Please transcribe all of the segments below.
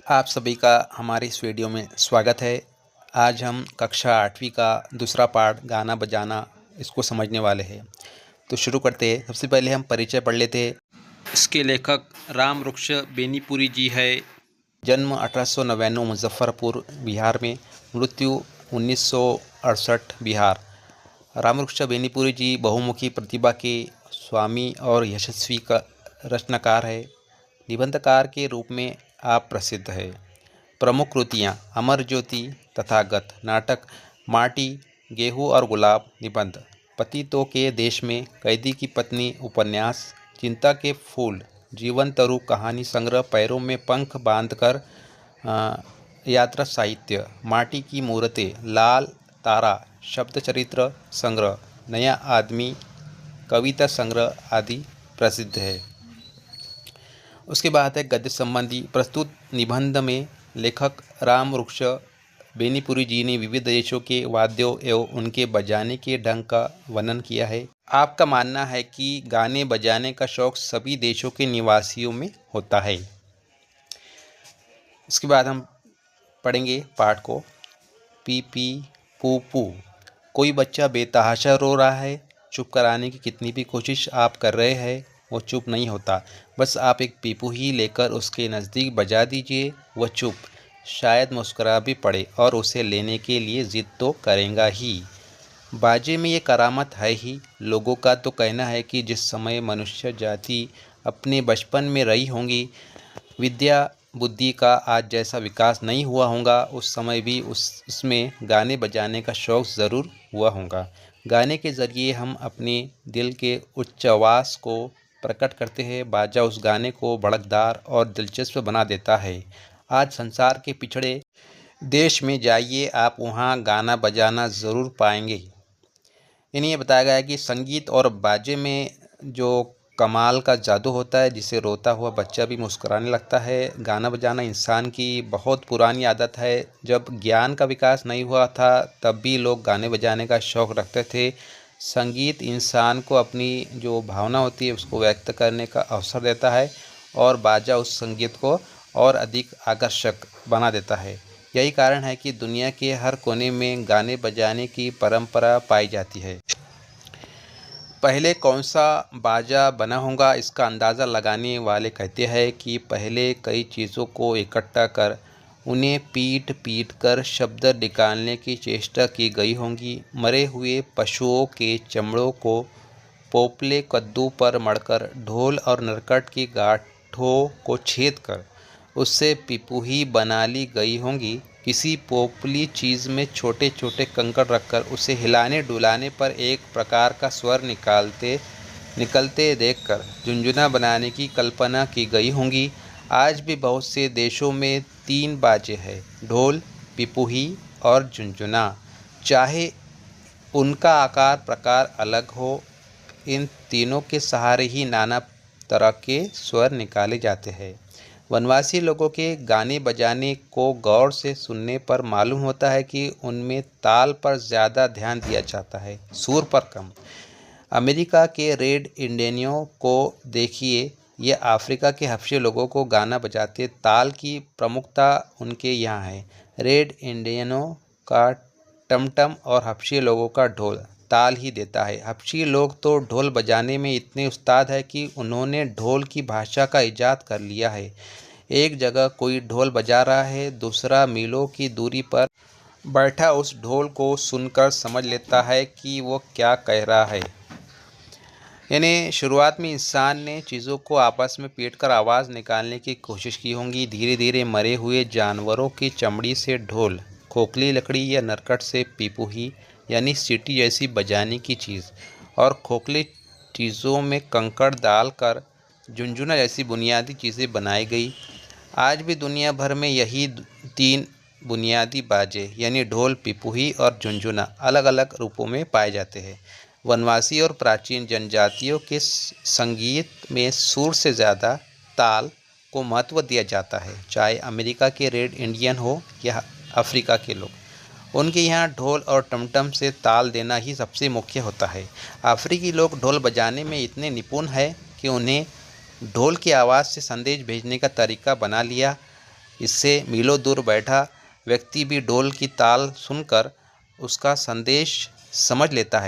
आप सभी का हमारी इस वीडियो में स्वागत है। आज हम कक्षा 8वीं का दूसरा पाठ गाना बजाना इसको समझने वाले हैं। तो शुरू करते हैं। सबसे पहले हम परिचय पढ़ लेते हैं। इसके लेखक राम वृक्ष बेनीपुरी जी है। जन्म 1899 मुजफ्फरपुर बिहार में, मृत्यु 1968 बिहार। राम वृक्ष बेनीपुरी जी बहुमुखी प्रतिभा के स्वामी और यशस्वी रचनाकार है। निबंधकार के रूप में आप प्रसिद्ध है। प्रमुख कृतियाँ: अमर ज्योति, तथागत, नाटक माटी, गेहूँ और गुलाब, निबंध पतितों के देश में, कैदी की पत्नी, उपन्यास चिंता के फूल, जीवन तरु, कहानी संग्रह, पैरों में पंख बांधकर, यात्रा साहित्य, माटी की मूर्तें, लाल तारा, शब्द चरित्र संग्रह, नया आदमी, कविता संग्रह आदि प्रसिद्ध है। उसके बाद है गद्य संबंधी प्रस्तुत निबंध में लेखक राम वृक्ष बेनीपुरी जी ने विविध देशों के वाद्यों एवं उनके बजाने के ढंग का वर्णन किया है। आपका मानना है कि गाने बजाने का शौक सभी देशों के निवासियों में होता है। इसके बाद हम पढ़ेंगे पाठ को। पी पी पू पू। कोई बच्चा बेतहाशा रो रहा है। चुप कराने की कितनी भी कोशिश आप कर रहे हैं, वो चुप नहीं होता। बस आप एक पीपू ही लेकर उसके नज़दीक बजा दीजिए, वह चुप, शायद मुस्कुरा भी पड़े और उसे लेने के लिए ज़िद तो करेगा ही। बाजे में ये करामत है ही। लोगों का तो कहना है कि जिस समय मनुष्य जाति अपने बचपन में रही होंगी, विद्या बुद्धि का आज जैसा विकास नहीं हुआ होगा, उस समय भी उसमें गाने बजाने का शौक़ ज़रूर हुआ होगा। गाने के ज़रिए हम अपने दिल के उच्चावास को प्रकट करते हैं। बाजा उस गाने को भड़कदार और दिलचस्प बना देता है। आज संसार के पिछड़े देश में जाइए, आप वहाँ गाना बजाना ज़रूर पाएंगे। इन्हें ये बताया गया है कि संगीत और बाजे में जो कमाल का जादू होता है, जिसे रोता हुआ बच्चा भी मुस्कुराने लगता है। गाना बजाना इंसान की बहुत पुरानी आदत है। जब ज्ञान का विकास नहीं हुआ था, तब भी लोग गाने बजाने का शौक़ रखते थे। संगीत इंसान को अपनी जो भावना होती है उसको व्यक्त करने का अवसर देता है और बाजा उस संगीत को और अधिक आकर्षक बना देता है। यही कारण है कि दुनिया के हर कोने में गाने बजाने की परंपरा पाई जाती है। पहले कौन सा बाजा बना होगा, इसका अंदाज़ा लगाने वाले कहते हैं कि पहले कई चीज़ों को इकट्ठा कर उन्हें पीट पीट कर शब्द निकालने की चेष्टा की गई होंगी। मरे हुए पशुओं के चमड़ों को पोपले कद्दू पर मढ़कर, ढोल और नरकट की गांठों को छेद कर उससे पिपुही बना ली गई होंगी। किसी पोपली चीज़ में छोटे छोटे कंकड़ रखकर उसे हिलाने डुलाने पर एक प्रकार का स्वर निकलते देखकर झुनझुना बनाने की कल्पना की गई होंगी। आज भी बहुत से देशों में 3 बाजे हैं: ढोल, पिपुही और झुनझुना। चाहे उनका आकार प्रकार अलग हो, इन तीनों के सहारे ही नाना तरह के स्वर निकाले जाते हैं। वनवासी लोगों के गाने बजाने को गौर से सुनने पर मालूम होता है कि उनमें ताल पर ज़्यादा ध्यान दिया जाता है, सुर पर कम। अमेरिका के रेड इंडियनों को देखिए, ये अफ्रीका के हबशी लोगों को गाना बजाते। ताल की प्रमुखता उनके यहाँ है। रेड इंडियनों का टमटम और हबशी लोगों का ढोल ताल ही देता है। हबशी लोग तो ढोल बजाने में इतने उस्ताद है कि उन्होंने ढोल की भाषा का इजाद कर लिया है। एक जगह कोई ढोल बजा रहा है, दूसरा मीलों की दूरी पर बैठा उस ढोल को सुनकर समझ लेता है कि वो क्या कह रहा है। यानी शुरुआत में इंसान ने चीज़ों को आपस में पीटकर आवाज़ निकालने की कोशिश की होंगी। धीरे धीरे मरे हुए जानवरों की चमड़ी से ढोल, खोखली लकड़ी या नरकट से पिपुही यानी सीटी जैसी बजाने की चीज़, और खोखली चीज़ों में कंकड़ डालकर झुनझुना जैसी बुनियादी चीज़ें बनाई गई। आज भी दुनिया भर में यही 3 बुनियादी बाजे यानी ढोल, पिपुही और झुनझुना अलग अलग रूपों में पाए जाते हैं। वनवासी और प्राचीन जनजातियों के संगीत में सुर से ज़्यादा ताल को महत्व दिया जाता है। चाहे अमेरिका के रेड इंडियन हो या अफ्रीका के लोग, उनके यहाँ ढोल और टमटम से ताल देना ही सबसे मुख्य होता है। अफ्रीकी लोग ढोल बजाने में इतने निपुण हैं कि उन्हें ढोल की आवाज़ से संदेश भेजने का तरीका बना लिया। इससे मीलों दूर बैठा व्यक्ति भी ढोल की ताल सुनकर उसका संदेश समझ लेता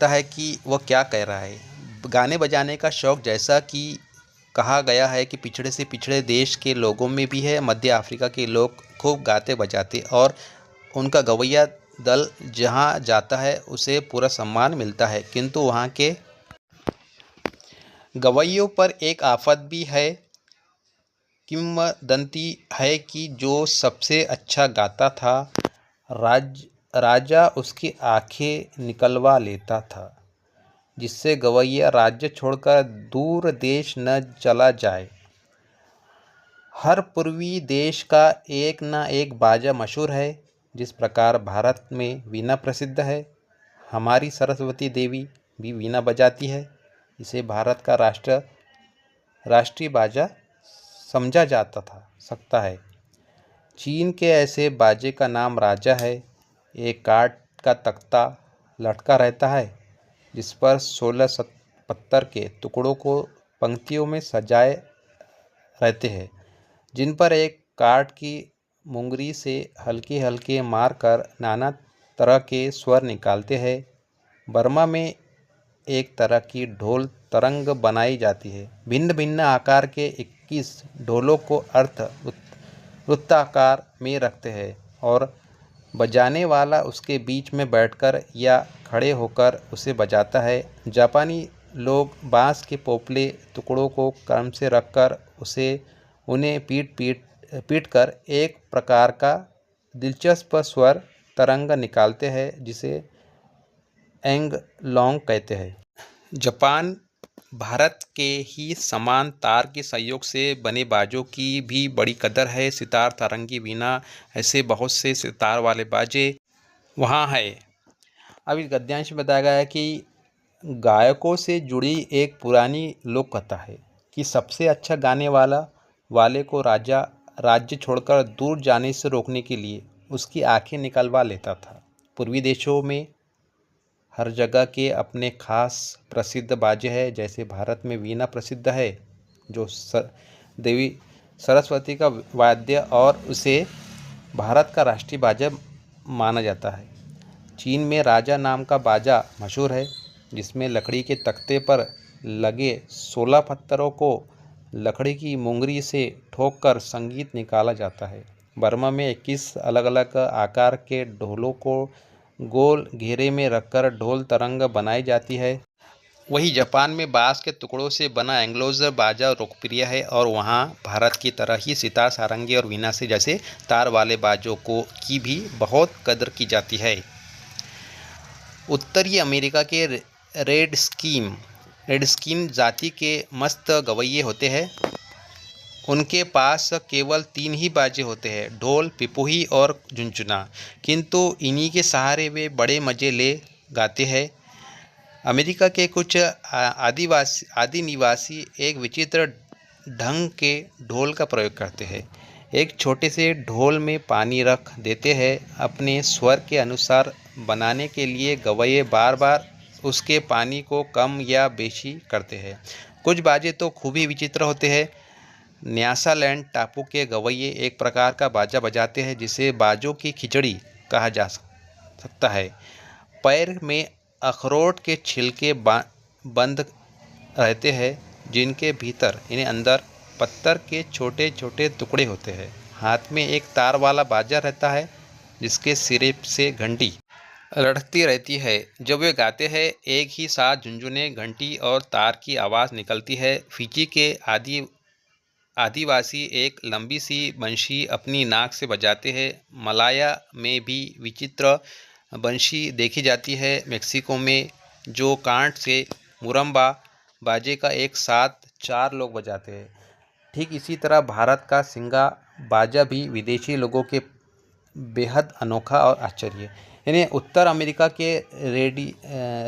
है कि वह क्या कह रहा है। गाने बजाने का शौक़, जैसा कि कहा गया है कि पिछड़े से पिछड़े देश के लोगों में भी है। मध्य अफ्रीका के लोग खूब गाते बजाते और उनका गवैया दल जहाँ जाता है उसे पूरा सम्मान मिलता है। किंतु वहाँ के गवैयों पर एक आफत भी है। किंवदंती है कि जो सबसे अच्छा गाता था, राजा उसकी आंखें निकलवा लेता था, जिससे गवैया राज्य छोड़कर दूर देश न चला जाए। हर पूर्वी देश का एक न एक बाजा मशहूर है। जिस प्रकार भारत में वीणा प्रसिद्ध है, हमारी सरस्वती देवी भी वीणा बजाती है। इसे भारत का राष्ट्रीय बाजा समझा सकता है। चीन के ऐसे बाजे का नाम राजा है। एक काठ का तख्ता लटका रहता है, जिस पर 16 पत्थर के टुकड़ों को पंक्तियों में सजाए रहते हैं, जिन पर एक काठ की मुंगरी से हल्के हल्के मारकर नाना तरह के स्वर निकालते हैं। बर्मा में एक तरह की ढोल तरंग बनाई जाती है। भिन्न भिन्न आकार के 21 ढोलों को वृत्ताकार में रखते हैं और बजाने वाला उसके बीच में बैठकर या खड़े होकर उसे बजाता है। जापानी लोग बांस के पोपले टुकड़ों को क्रम से रखकर उन्हें पीट कर एक प्रकार का दिलचस्प स्वर तरंग निकालते हैं, जिसे एंगलोंग कहते हैं। जापान भारत के ही समान तार के सहयोग से बने बाजों की भी बड़ी कदर है। सितार, सारंगी, वीणा, ऐसे बहुत से सितार वाले बाजे वहाँ है। अब इस गद्यांश में बताया गया है कि गायकों से जुड़ी एक पुरानी लोक कथा है कि सबसे अच्छा गाने वाले को राजा राज्य छोड़कर दूर जाने से रोकने के लिए उसकी आंखें निकलवा लेता था। पूर्वी देशों में हर जगह के अपने खास प्रसिद्ध बाजे हैं। जैसे भारत में वीणा प्रसिद्ध है, जो देवी सरस्वती का वाद्य, और उसे भारत का राष्ट्रीय बाजा माना जाता है। चीन में राजा नाम का बाजा मशहूर है, जिसमें लकड़ी के तख्ते पर लगे 16 पत्थरों को लकड़ी की मुंगरी से ठोककर संगीत निकाला जाता है। बर्मा में 21 अलग अलग आकार के ढोलों को गोल घेरे में रखकर ढोल तरंग बनाई जाती है। वही जापान में बांस के टुकड़ों से बना एंग्लोज बाजा लोकप्रिय है और वहाँ भारत की तरह ही सितार, सारंगी और वीणा से जैसे तार वाले बाजों की भी बहुत कदर की जाती है। उत्तरी अमेरिका के रेड स्किन जाति के मस्त गवैये होते हैं। उनके पास केवल 3 ही बाजे होते हैं, ढोल, पिपही और झुनझुना। किंतु इन्हीं के सहारे वे बड़े मज़े ले गाते हैं। अमेरिका के कुछ आदि निवासी एक विचित्र ढंग के ढोल का प्रयोग करते हैं। एक छोटे से ढोल में पानी रख देते हैं। अपने स्वर के अनुसार बनाने के लिए गवैये बार बार उसके पानी को कम या बेशी करते हैं। कुछ बाजे तो खूब ही विचित्र होते हैं। न्यासालैंड टापू के गवैये एक प्रकार का बाजा बजाते हैं, जिसे बाजों की खिचड़ी कहा जा सकता है। पैर में अखरोट के छिलके बंद रहते हैं, जिनके भीतर इन्हें अंदर पत्थर के छोटे छोटे टुकड़े होते हैं। हाथ में एक तार वाला बाजा रहता है, जिसके सिरे से घंटी लटकती रहती है। जब वे गाते हैं, एक ही साथ झुनझुने, घंटी और तार की आवाज़ निकलती है। फिजी के आदिवासी एक लंबी सी बंशी अपनी नाक से बजाते हैं। मलाया में भी विचित्र बंशी देखी जाती है। मेक्सिको में जो कांट से मुरम्बा बाजे का एक साथ 4 लोग बजाते हैं। ठीक इसी तरह भारत का सिंगा बाजा भी विदेशी लोगों के बेहद अनोखा और आश्चर्य। यानी उत्तर अमेरिका के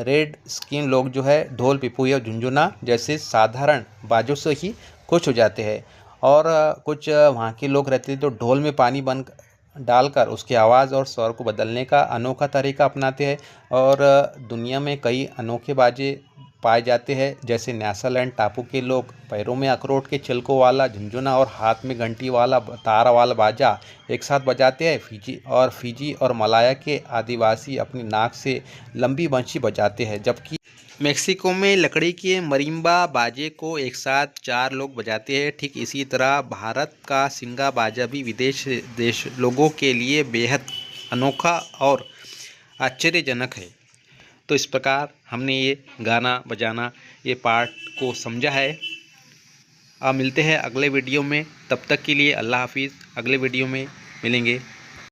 रेड स्किन लोग जो है ढोल, पिपही और झुनझुना जैसे साधारण बाजों से ही खुश हो जाते हैं, और कुछ वहाँ के लोग रहते हैं तो ढोल में पानी डालकर उसकी आवाज़ और स्वर को बदलने का अनोखा तरीका अपनाते हैं। और दुनिया में कई अनोखे बाजे पाए जाते हैं, जैसे न्यासालैंड टापू के लोग पैरों में अखरोट के छिलकों वाला झुनझुना और हाथ में घंटी वाला तारा वाला बाजा एक साथ बजाते हैं। फिजी और मलाया के आदिवासी अपनी नाक से लंबी बंशी बजाते हैं, जबकि मेक्सिको में लकड़ी के मरिम्बा बाजे को एक साथ 4 लोग बजाते हैं। ठीक इसी तरह भारत का सिंगा बाजा भी विदेश देश लोगों के लिए बेहद अनोखा और आश्चर्यजनक है। तो इस प्रकार हमने ये गाना बजाना ये पार्ट को समझा है। अब मिलते हैं अगले वीडियो में, तब तक के लिए अल्लाह हाफिज़। अगले वीडियो में मिलेंगे।